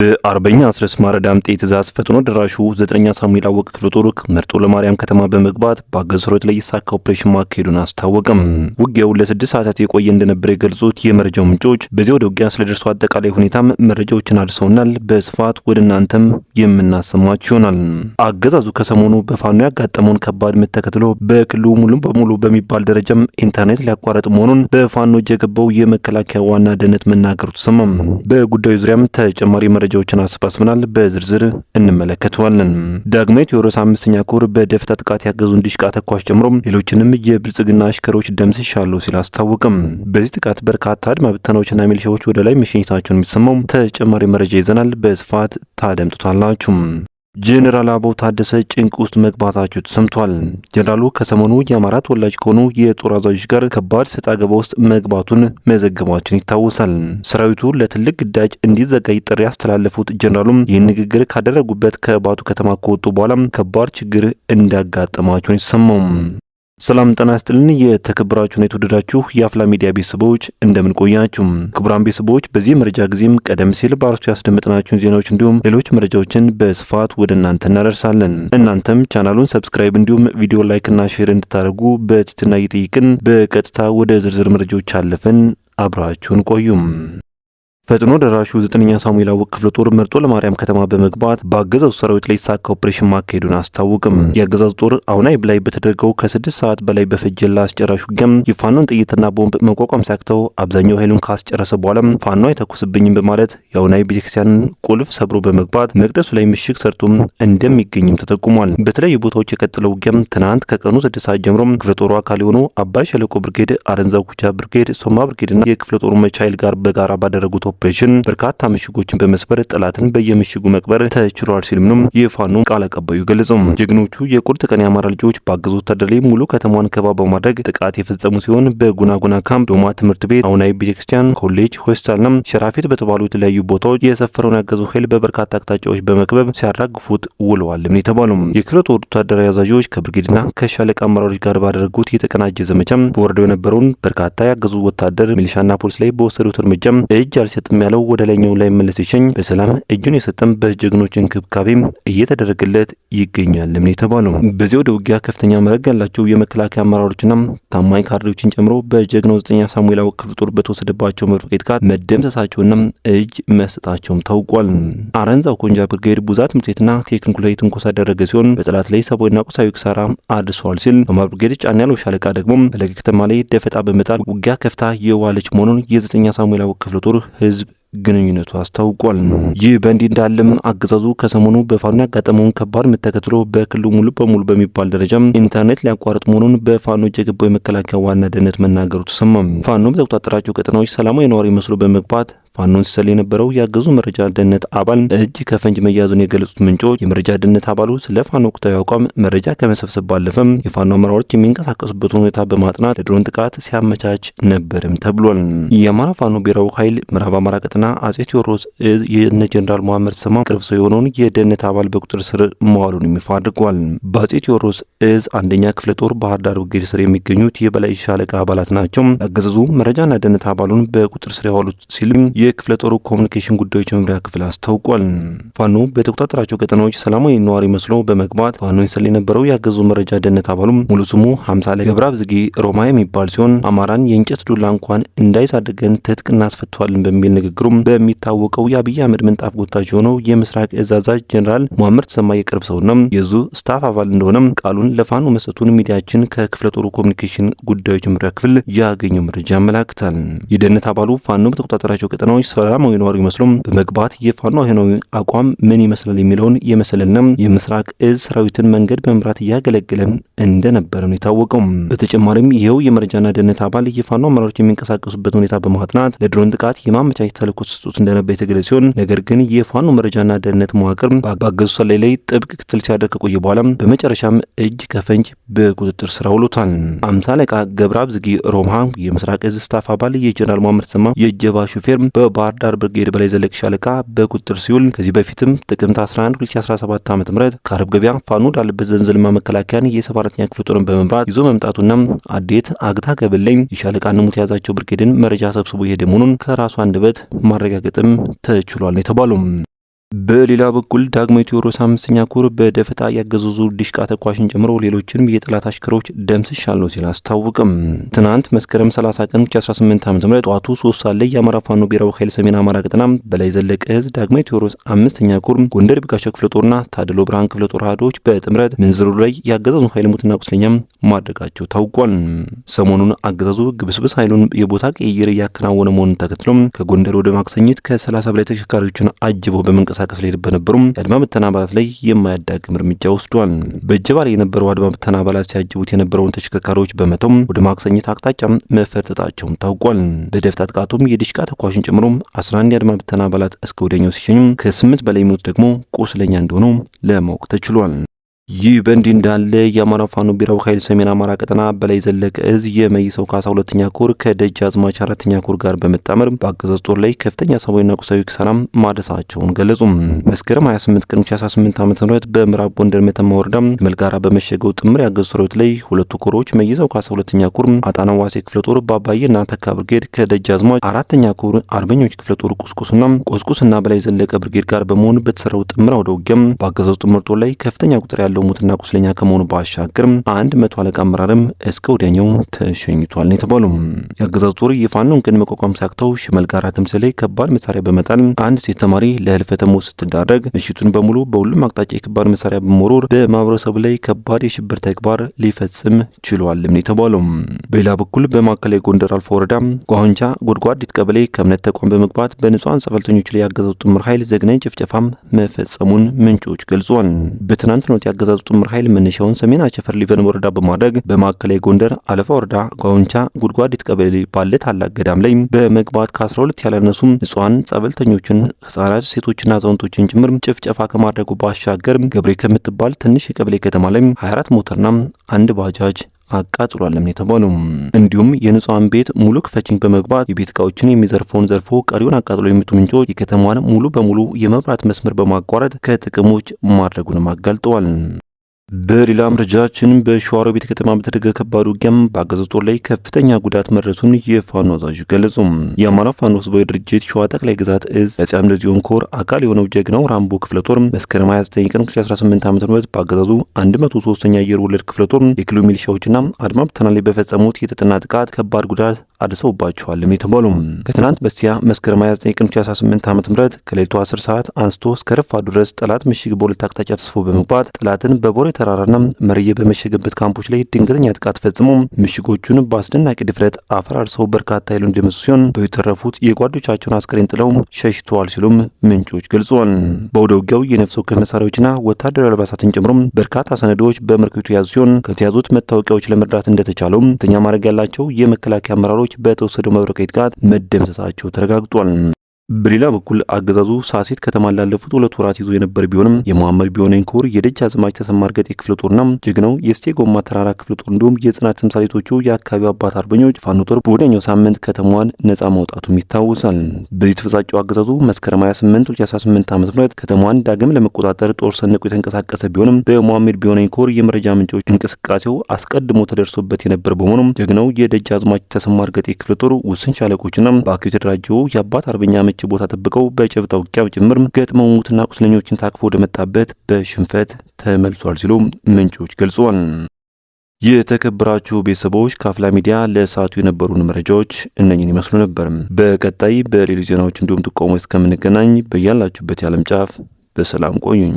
በአርበኛ አስረስ ማረ ዳምጤ ትእዛዝ ፈጥኖ ደራሹ 9ኛ ሳሙኤል አወቀ ክፍለ ጦር መርጦ ለማርያም ከተማ በመግባት በአገዛዙ ሰራዊት ላይ የተሳካ ኦፕሬሽን ማካሄዱን አስታወቀም። ውጊያው ለ6 ሰዓታት የቆየ እንደነበር የገለጹት የመረጃው ምንጮች በዚህ ወደ ውጊያ ስለደረሰው አጠቃላይ ሁኔታም መረጃዎችን አድርሰውናል። በስፋት ወደ እናንተም የምናሰማችሁ ይሆናል። አገዛዙ ከሰሞኑ በፋኖ ያጋጠመውን ከባድ ምት ተከትሎ በክልሉ ሙሉ በሙሉ በሚባል ደረጃም ኢንተርኔት ሊያቋረጥ መሆኑን በፋኖ እጅ የገባው የመከላከያ ዋና ደህንነት መናገሩ ተሰማም። በጉዳዩ ዙሪያም ተጨማሪ መረጃዎችን አሰባስበናል። በዝርዝር እንመለከተዋለን። ዳግማዊ ቴዎድሮስ 5ኛ ኮር በደፈጣ ጥቃት ያገዙ እንዲሽቃ ተኳሽ ጨምሮ ሌሎችንም የብልጽግና አሽከሮች ደምስሻለሁ ሲል አስታወቀም። በዚህ ጥቃት በርካታ አድማ ብተናዎችና ሚሊሻዎች ወደ ላይ መሸኘታቸውን የሚሰማው ተጨማሪ መረጃ ይዘናል። በስፋት ታደምጡታላችሁ። ጄኔራል አበባው ታደሰ ጭንቅ ውስጥ መግባታቸው ተሰምቷል። ጄኔራሉ ከሰሞኑ የአማራ ተወላጅ ከሆኑ የጦር አዛዦች ጋር ከባድ ሰጣ ገባ ውስጥ መግባቱን መዘገባችን ይታወሳል። ሰራዊቱ ለትልቅ ግዳጅ እንዲዘጋጅ ጥሪ ያስተላለፉት ጄኔራሉም ይህን ንግግር ካደረጉበት ከባቱ ከተማ ከወጡ በኋላ ከባድ ችግር እንዳጋጠማቸው ይሰማው። ሰላም ጤና ይስጥልን። የተከበራችሁና የተወደዳችሁ የአፍላ ሚዲያ ቤተሰቦች እንደምን ቆያችሁ? ክቡራን ቤተሰቦች በዚህ መረጃ ጊዜም ቀደም ሲል በአርዕስቱ ያስደመጥናችሁን ዜናዎች እንዲሁም ሌሎች መረጃዎችን በስፋት ወደ እናንተ እናደርሳለን። እናንተም ቻናሉን ሰብስክራይብ እንዲሁም ቪዲዮ ላይክና ሼር እንድታደርጉ በትህትና እየጠየቅን በቀጥታ ወደ ዝርዝር መረጃዎች አለፍን። አብራችሁን ቆዩም። ፈጥኖ ደራሹ 9ኛ ሳሙኤል አወቀ ክፍለ ጦር መርጦ ለማርያም ከተማ በመግባት በአገዛዙ ሰራዊት ላይ የተሳካ ኦፕሬሽን ማካሄዱን አስታወቅም። የአገዛዙ ጦር አሁናይ ላይ በተደረገው ከ6 ሰዓት በላይ በፈጀላ አስጨራሽ ውጊያም የፋኖን ጥይትና ቦምብ መቋቋም ሲያቅተው አብዛኛው ኃይሉን ካስጨረሰ በኋላ ፋኖ አይተኩስብኝም በማለት የአሁናይ ቤተክርስቲያንን ቁልፍ ሰብሮ በመግባት መቅደሱ ላይ ምሽግ ሰርቶም እንደሚገኝም ተጠቁሟል። በተለያዩ ቦታዎች የቀጠለው ውጊያም ትናንት ከቀኑ 6 ሰዓት ጀምሮ ክፍለ ጦሩ አካል የሆኑ አባይ ሸለቆ ብርጌድ፣ አረንዛው ኩቻ ብርጌድ፣ ሶማ ብርጌድና የክፍለ ጦሩ መቻይል ጋር በጋራ ባደረጉት ኦፕሬሽን በርካታ ምሽጎችን በመስበር ጠላትን በየምሽጉ መቅበር ተችሏል ሲልም የፋኖ ቃል አቀባዩ ገለጸው። ጀግኖቹ የቁርጥ ቀን የአማራ ልጆች ባገዙ ወታደር ላይ ሙሉ ከተማዋን ከበባ በማድረግ ጥቃት የፈጸሙ ሲሆን በጉናጉና ካምፕ፣ ዶማ ትምህርት ቤት፣ አሁናዊ ቤተክርስቲያን፣ ኮሌጅ፣ ሆስፒታልና ሸራፊት በተባሉ የተለያዩ ቦታዎች የሰፈረውን ያገዙ ኃይል በበርካታ አቅጣጫዎች በመክበብ ሲያራግፉት ውለዋል የተባለው የክፍለ ጦር ወታደራዊ አዛዦች ከብርጌድና ከሻለቃ አመራሮች ጋር ባደረጉት የተቀናጀ ዘመቻም በወረዳው የነበረውን በርካታ ያገዙ ወታደር ሚሊሻና ፖሊስ ላይ በወሰዱት እርምጃም እጅ አልሰጥም ያለው ወደ ላይኛው ላይ መለስ ይሸኝ በሰላም እጁን የሰጠም በጀግኖች እንክብካቤም እየተደረገለት ይገኛል የተባለው። በዚህ ወደ ውጊያ ከፍተኛ መረግ ያላቸው የመከላከያ አመራሮችና ታማኝ ካድሬዎችን ጨምሮ በጀግናው 9ኛ ሳሙኤል አወቀ ክፍለ ጦር በተወሰደባቸው መርፎ ጥቃት መደምሰሳቸውና እጅ መስጠታቸውም ታውቋል። አረንዛው ኮንጃ ብርጌድ ቡዛ ትምህርት ቤትና ቴክኒኩ ላይ ትንኮሳ ያደረገ ሲሆን በጠላት ላይ ሰብአዊና ቁሳዊ ኪሳራ አድርሷል ሲል በማብርጌድ ጫን ያለው ሻለቃ ደግሞ በለገ ከተማ ላይ ደፈጣ በመጣል ውጊያ ከፍታ የዋለች መሆኑን የ9ኛ ሳሙኤል አወቀ ክፍለ ጦር ህዝብ ግንኙነቱ አስታውቋል። ይህ በእንዲህ እንዳለም አገዛዙ ከሰሞኑ በፋኖ ያጋጠመውን ከባድ ምት ተከትሎ በክልሉ ሙሉ በሙሉ በሚባል ደረጃም ኢንተርኔት ሊያቋርጥ መሆኑን በፋኖ እጅ የገባው የመከላከያ ዋና ደህንነት መናገሩ ተሰማ። ፋኖ በተቆጣጠራቸው ቀጠናዎች ሰላማዊ ነዋሪ መስሎ በመግባት ፋኖን ሲሰል የነበረው ያገዙ መረጃ ደህንነት አባል እጅ ከፈንጅ መያዙን የገለጹት ምንጮች የመረጃ ደህንነት አባሉ ስለ ፋኖ ወቅታዊ አቋም መረጃ ከመሰብሰብ ባለፈም የፋኖ አመራሮች የሚንቀሳቀሱበት ሁኔታ በማጥናት ለድሮን ጥቃት ሲያመቻች ነበርም ተብሏል። የአማራ ፋኖ ብሔራዊ ኃይል ምዕራብ አማራ ቀጠና አጼ ቴዎድሮስ የነ ጀነራል መሐመድ ሰማ ቅርብ ሰው የሆነውን የደህንነት አባል በቁጥር ስር መዋሉን ይፋ አድርጓል። በአጼ ቴዎድሮስ እዝ 1ኛ ክፍለ ጦር ባህር ዳር ብርጌድ ስር የሚገኙት የበላይ ሻለቃ አባላት ናቸው። አገዛዙ መረጃና ደህንነት አባሉን በቁጥር ስር ያዋሉት ሲልም የክፍለ ጦሩ ኮሙኒኬሽን ጉዳዮች መምሪያ ክፍል አስታውቋል። ፋኖ በተቆጣጠራቸው ቀጠናዎች ሰላማዊ ነዋሪ መስሎ በመግባት ፋኖ ይሰል የነበረው ያገዙ መረጃ ደህንነት አባሉም ሙሉ ስሙ 50 ላይ ገብረ አብዝጌ ሮማ የሚባል ሲሆን አማራን የእንጨት ዱላ እንኳን እንዳይሳደገን ትጥቅ እናስፈቷለን በሚል ንግግሩም በሚታወቀው የአብይ አህመድ ምንጣፍ ጎታች የሆነው የምስራቅ እዝ አዛዥ ጀነራል መሐመድ ሰማ የቅርብ ሰውና የዙ ስታፍ አባል እንደሆነም ቃሉን ለፋኖ መስጠቱን ሚዲያችን ከክፍለ ጦሩ ኮሙኒኬሽን ጉዳዮች መምሪያ ክፍል ያገኘው መረጃ ያመላክታል። የደህንነት አባሉ ፋኖ በተቆጣጠራቸው ቀጠናዎች ሰላማዊ ነዋሪ መስሎም በመግባት የፋኖ ሆናዊ አቋም ምን ይመስላል የሚለውን የመሰለና የምስራቅ እዝ ሰራዊትን መንገድ በመምራት እያገለገለ እንደነበረም የታወቀው። በተጨማሪም ይኸው የመረጃና ደህንነት አባል የፋኖ አመራሮች የሚንቀሳቀሱበት ሁኔታ በማጥናት ለድሮን ጥቃት የማመቻቸት ተልዕኮ ተሰጥቶት እንደነበር የተገለጸ ሲሆን ነገር ግን የፋኖ መረጃና ደህንነት መዋቅር በአገዛዙ ሰላይ ላይ ጥብቅ ክትትል ሲያደርግ ከቆየ በኋላ በመጨረሻም እጅ ከፈንጅ በቁጥጥር ስር አውሎታል። 50 አለቃ ገብረ አብዝጌ ሮማ የምስራቅ እዝ ስታፍ አባል የጀነራል መሐመድ ሰማ የእጀባ ሹፌር በባህር ዳር ብርጌድ በላይ ዘለቅ ሻለቃ በቁጥጥር ሲውል ከዚህ በፊትም ጥቅምት 11 2017 ዓ.ም ከአረብ ገበያ ፋኖ ዳለበት ዘንዘልማ መከላከያን የ7ኛ ክፍለ ጦርን በመምራት ይዞ መምጣቱና አዴት አግታ ገበለኝ የሻለቃ ንሙት ያዛቸው ብርጌድን መረጃ ሰብስቦ የሄደ መሆኑን ከራሱ አንደበት ማረጋገጥም ተችሏል የተባለው በሌላ በኩል ዳግማዊ ቴዎድሮስ 5ኛ ኮር በደፈጣ ያገዛዙ ዲሽቃ ተኳሽን ጨምሮ ሌሎችንም የጠላት አሽከሮች ደምስሻለሁ ሲል አስታወቀም። ትናንት መስከረም 30 ቀን 2018 ዓ.ም ጠዋቱ 3 ሰዓት ላይ የአማራ ፋኖ ብሔራዊ ኃይል ሰሜን አማራ ቀጠና በላይ ዘለቀ ዕዝ ዳግማዊ ቴዎድሮስ 5ኛ ኮር ጎንደር ቢጋሻው ክፍለ ጦርና ታድሎ ብርሃን ክፍለ ጦር አሃዶች በጥምረት ምንዝሩ ላይ ያገዛዙ ኃይል ሙትና ቁስለኛም ማድረጋቸው ታውቋል። ሰሞኑን አገዛዙ ግብስብስ ኃይሉን የቦታ ቅይር እያከናወነ መሆኑን ተከትሎ ከጎንደር ወደ ማክሰኝት ከ30 በላይ ተሽከርካሪዎችን አጅበው በመንቀሳቀስ ክፍል በነበሩም የአድማ ብተና አባላት ላይ የማያዳግም እርምጃ ወስዷል። በእጀባ ላይ የነበረው አድማ ብተና አባላት ሲያጅቡት የነበረውን ተሽከርካሪዎች በመቶም ወደ ማክሰኝት አቅጣጫ መፈርጠጣቸውም ታውቋል። በደፈጣ ጥቃቱም የዲሽቃ ተኳሽን ጨምሮ 11 የአድማ ብተና አባላት እስከ ወዲያኛው ሲሸኙ ከ8 በላይ የሚሆኑት ደግሞ ቁስለኛ እንደሆኑ ለማወቅ ተችሏል። ይህ በእንዲህ እንዳለ የአማራ ፋኖ ብሔራዊ ኃይል ሰሜን አማራ ቀጠና በላይ ዘለቀ ዕዝ የመይሰው ካሳ 2ኛ ኮር ከደጃዝማች 4ኛ ኮር ጋር በመጣመር በአገዛዝ ጦር ላይ ከፍተኛ ሰብአዊና ቁሳዊ ኪሳራም ማድረሳቸውን ገለጹ። መስከረም 28 ቀን 2018 ዓ.ም በምዕራብ ጎንደር መተማ ወረዳ መልጋራ በመሸገው ጥምር ያገዛዙ ሰራዊት ላይ ሁለቱ ኮሮች መይሰው ካሳ 2ኛ ኮር አጣና ዋሴ ክፍለ ጦር ባባዬና ተካ ብርጌድ ከደጃዝማች 4ኛ ኮር አርበኞች ክፍለ ጦር ቁስቁስና በላይ ዘለቀ ብርጌድ ጋር በመሆን በተሰራው ጥምር አውደ ውጊያም በአገዛዙ ጥምር ጦር ላይ ከፍተኛ ቁጥር ያለው ሙትና ቁስለኛ ከመሆኑ ባሻገር 100 አለቃ አመራርም እስከ ወዲያኛው ተሸኝቷል ነው የተባለው። የአገዛዙ ጦር የፋኖን ቀን መቋቋም ሲያቅተው ሽመልጋራ ተምሰ ላይ ከባድ መሳሪያ በመጣል አንድ ሴት ተማሪ ለህልፈተ ሞት ስትዳረግ ምሽቱን በሙሉ በሁሉም አቅጣጫ የከባድ መሳሪያ በመወርወር በማህበረሰቡ ላይ ከባድ የሽብር ተግባር ሊፈጽም ችሏል ነው የተባለው። በሌላ በኩል በማዕከላዊ ጎንደር አልፎ ወረዳ ጓሁንቻ ጎድጓዲት ቀበሌ ከእምነት ተቋም በመግባት በንጹሃን ጸበልተኞች ላይ ያገዛዙ ጥምር ኃይል ዘግናኝ ጭፍጨፋም መፈጸሙን ምንጮች ገልጿል። በትናንትናው ያገዛዙ ጥምር ኃይል መነሻውን ሰሜን አቸፈር ሊበን ወረዳ በማድረግ በማዕከላዊ ጎንደር አለፋ ወረዳ ጓሁንቻ ጉድጓዲት ቀበሌ ባለ ታላቅ ገዳም ላይ በመግባት ከ12 ያላነሱ ንጹሃን ጸበልተኞችን፣ ህጻናት፣ ሴቶችና አዛውንቶችን ጭምር ጭፍጨፋ ከማድረጉ ባሻገር ገብሬ ከምትባል ትንሽ የቀበሌ ከተማ ላይ 24 ሞተርና አንድ ባጃጅ አቃጥሏልም የተባለው። እንዲሁም የንጹሃን ቤት ሙሉ ክፈችኝ በመግባት የቤት እቃዎችን የሚዘርፈውን ዘርፎ ቀሪውን አቃጥሎ የሚጡ ምንጮች የከተማዋን ሙሉ በሙሉ የመብራት መስመር በማቋረጥ ከጥቅም ውጭ ማድረጉንም አጋልጠዋል። በሌላ መረጃችን በሸዋሮቢት ከተማ በተደረገ ከባድ ውጊያም በአገዛዙ ጦር ላይ ከፍተኛ ጉዳት መድረሱን የፋኖ አዛዡ ገለጹ። የአማራ ፋኖ ህዝባዊ ድርጅት ሸዋ ጠቅላይ ግዛት ዕዝ አፄ አምደ ጽዮን ኮር አካል የሆነው ጀግናው ራምቦ ክፍለ ጦር መስከረም 29 ቀን 2018 ዓ.ም በአገዛዙ 103ኛ አየር ወለድ ክፍለ ጦር የክልሉ ሚሊሻዎችና አድማ ብተና ላይ በፈጸሙት የተጠና ጥቃት ከባድ ጉዳት አድርሰውባቸዋል የተባለው። ከትናንት በስቲያ መስከረም 29 ቀን 2018 ዓ.ም ከሌሊቱ 10 ሰዓት አንስቶ እስከ ረፋዱ ድረስ ጠላት ምሽግ በሁለት አቅጣጫ ተስፎ በመግባት ጠላትን በቦሬ ተራራና መርየ በመሸገበት ካምፖች ላይ ድንገተኛ ጥቃት ፈጽሞ ምሽጎቹን በአስደናቂ ድፍረት አፈራርሰው በርካታ ኃይሉን እንደመሱ ሲሆን በተረፉት የጓዶቻቸውን አስከሬን ጥለው ሸሽተዋል ሲሉም ምንጮች ገልጸዋል። በአውደ ውጊያው የነፍስ ወከፍ መሳሪያዎችና ወታደራዊ አልባሳትን ጨምሮ በርካታ ሰነዶች በምርኮቱ የተያዙ ሲሆን ከተያዙት መታወቂያዎች ለመርዳት እንደተቻለው ከፍተኛ ማዕረግ ያላቸው የመከላከያ አመራሮች በተወሰደው መብረቃዊ ጥቃት መደምሰሳቸው ተረጋግጧል። በሌላ በኩል አገዛዙ ሳሴት ከተማን ላለፉት 2 ወራት ይዞ የነበር ቢሆንም የመሐመድ ቢሆነኝ ኮር የደጃዝማች ተሰማ እርገጤ ክፍለ ጦርና ጀግናው የስቴ ጎማ ተራራ ክፍለ ጦር እንዲሁም የጽናት ተምሳሌቶቹ የአካባቢው አባት አርበኞች ፋኖ ጦር በወዲያኛው ሳምንት ከተማዋን ነጻ ማውጣቱም ይታወሳል። በዚህ ተፈጻጨው አገዛዙ መስከረም 28 2018 ዓ.ም ከተማዋን ዳግም ለመቆጣጠር ጦር ሰንቆ የተንቀሳቀሰ ቢሆንም በመሐመድ ቢሆነኝ ኮር የመረጃ ምንጮች እንቅስቃሴው አስቀድሞ ተደርሶበት የነበር በመሆኑም ጀግናው የደጃዝማች ተሰማ እርገጤ ክፍለ ጦር ውስን ሻለቆችና በአካባቢው የተደራጀው የአባት አርበኛ ቦታ ተጠብቀው በጨብጣ ውጊያ ጭምር ገጥመው ሙትና ቁስለኞችን ታቅፎ ወደ መጣበት በሽንፈት ተመልሷል ሲሉ ምንጮች ገልጸዋል። የተከበራችሁ ቤተሰቦች ከአፍላ ሚዲያ ለሰዓቱ የነበሩን መረጃዎች እነኝን ይመስሉ ነበር። በቀጣይ በሌሎች ዜናዎች እንዲሁም ጥቆሞች እስከምንገናኝ በያላችሁበት የዓለም ጫፍ በሰላም ቆዩኝ።